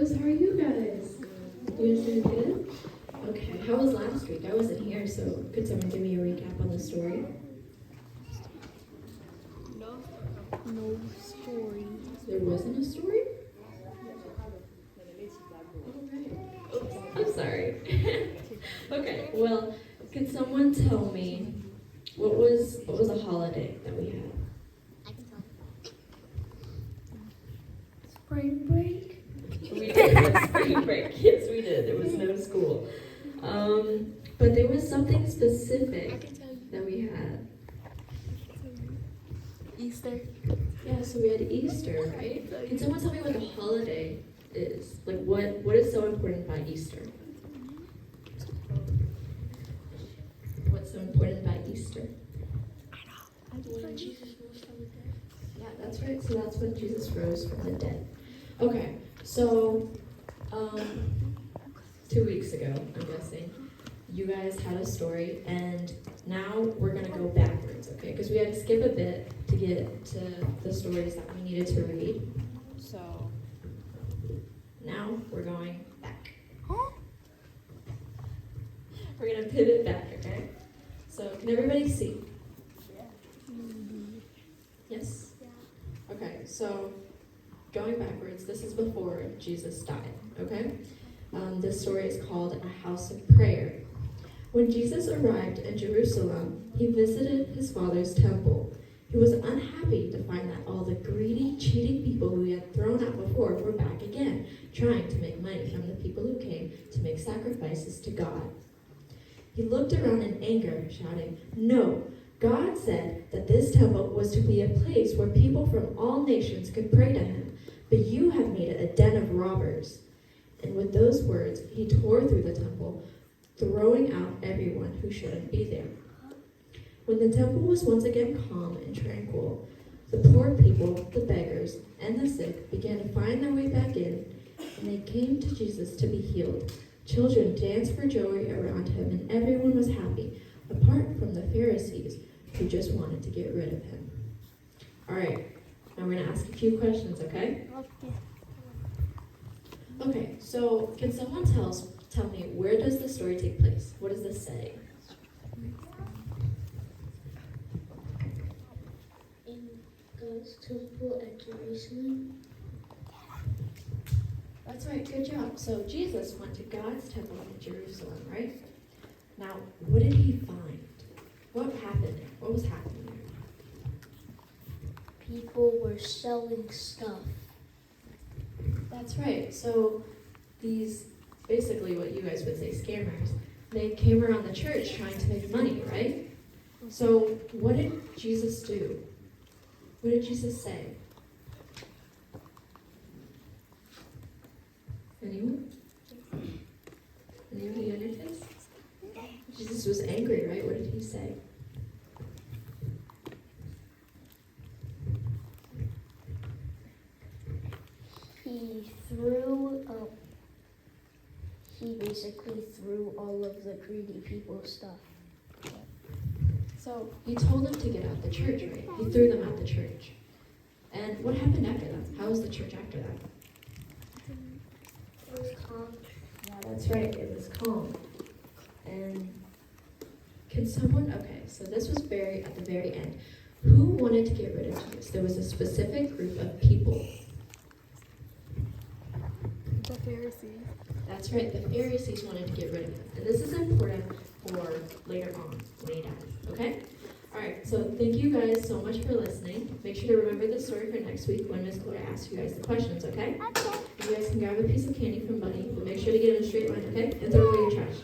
kiddos. How are you guys? You guys doing good? Okay, how was last week? I wasn't here, so could someone give me a recap on the story? No story. There wasn't a story? Oops, I'm sorry. Okay, well, can someone tell me what was a holiday that we had? I can tell. Spring break? We did have spring break. Yes, we did. There was no school. But there was something specific that we had. Easter. Yeah, so we had Easter, right? Can someone tell me what the holiday is? Like, what is so important about Easter? What's so important about Easter? When Jesus rose from the dead. Yeah, that's right. So that's when Jesus rose from the dead. Okay, so 2 weeks ago, I'm guessing, you guys had a story, and now we're gonna go backwards, okay? Because we had to skip a bit to get to the stories that we needed to read. So now we're going back. Huh? We're gonna pivot back, okay? So can everybody see? Yes? Okay, so going backwards, this is before Jesus died, okay? This story is called A House of Prayer. When Jesus arrived in Jerusalem, he visited his father's temple. He was unhappy to find that all the greedy, cheating people who he had thrown out before were back again, trying to make money from the people who came to make sacrifices to God. He looked around in anger, shouting, "No! God said that this temple was to be a place where people from all nations could pray to him, but you have made it a den of robbers." And with those words, he tore through the temple, throwing out everyone who shouldn't be there. When the temple was once again calm and tranquil, the poor people, the beggars, and the sick began to find their way back in, and they came to Jesus to be healed. Children danced for joy around him, and everyone was happy, apart from the Pharisees, who just wanted to get rid of him. All right, now we're going to ask a few questions, okay? Okay, so can someone tell me, where does the story take place? What is the setting? In God's temple at Jerusalem. That's right, good job. So Jesus went to God's temple in Jerusalem, right? Now, what did he find? What happened there? What was happening there? People were selling stuff. That's right. So these, basically what you guys would say, scammers, they came around the church trying to make money, right? So what did Jesus do? What did Jesus say? Anyone? Anybody on your face? Jesus was angry, right? What did he say? He basically threw all of the greedy people's stuff. So he told them to get out the church, right? He threw them out the church. And what happened after that? How was the church after that? It was calm. Yeah, that's right. It was calm. And can someone, okay, so this was at the very end. Who wanted to get rid of Jesus? There was a specific group of people. The Pharisees. That's right, the Pharisees wanted to get rid of him. And this is important for later on when he dies, okay? All right, so thank you guys so much for listening. Make sure to remember this story for next week when Ms. Gloria asks you guys the questions, okay? You guys can grab a piece of candy from Bunny, but make sure to get in a straight line, okay? And throw away your trash.